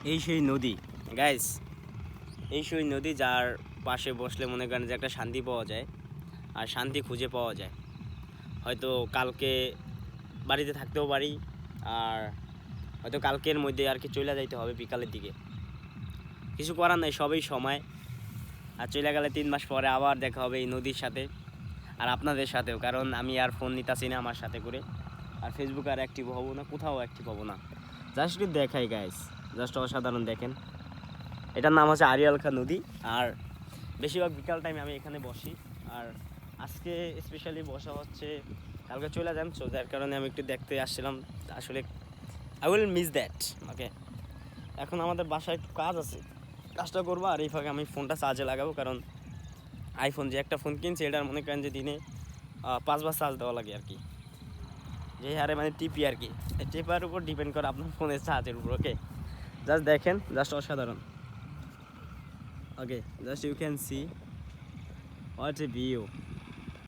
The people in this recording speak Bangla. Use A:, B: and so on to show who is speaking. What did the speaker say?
A: এই সেই নদী গাইস, এই সেই নদী যার পাশে বসলে মনে করেন যে একটা শান্তি পাওয়া যায়, আর শান্তি খুঁজে পাওয়া যায়। হয়তো কালকে বাড়িতে থাকতেও পারি, আর হয়তো কালকের মধ্যে আর কি চলে যাইতে হবে বিকালের দিকে। কিছু করার নাই, সবই সময়। আর চলে গেলে 3 মাস পরে আবার দেখা হবে এই নদীর সাথে, আর আপনাদের সাথেও। কারণ আমি আর ফোন নিতাছি না আমার সাথে করে, আর ফেসবুক আর অ্যাক্টিভ হবো না, কোথাও অ্যাক্টিভ হবো না। জাস্ট একটু দেখাই গাইস, জাস্ট অসাধারণ। দেখেন, এটার নাম হচ্ছে আড়িয়াল খাঁ নদী। আর বেশিরভাগ বিকাল টাইমে আমি এখানে বসি। আর আজকে স্পেশালি বসা হচ্ছে, কালকে চলে যান, সো যার কারণে আমি একটু দেখতে আসছিলাম। আসলে আই উইল মিস দ্যাট। ওকে, এখন আমাদের বাসায় একটু কাজ আছে, কাজটা করবো, আর এই ফাঁকে আমি ফোনটা চার্জে লাগাবো। কারণ আইফোন যে একটা ফোন কিনছি, এটার মনে করেন যে দিনে 5 বার চার্জ দেওয়া লাগে আর কি, যে হারে মানে টিপি আর কি। টিপার উপর ডিপেন্ড করে আপনার ফোনের চার্জের উপর। ওকে, জাস্ট দেখেন, জাস্ট অসাধারণ। Okay, just you can see what a view.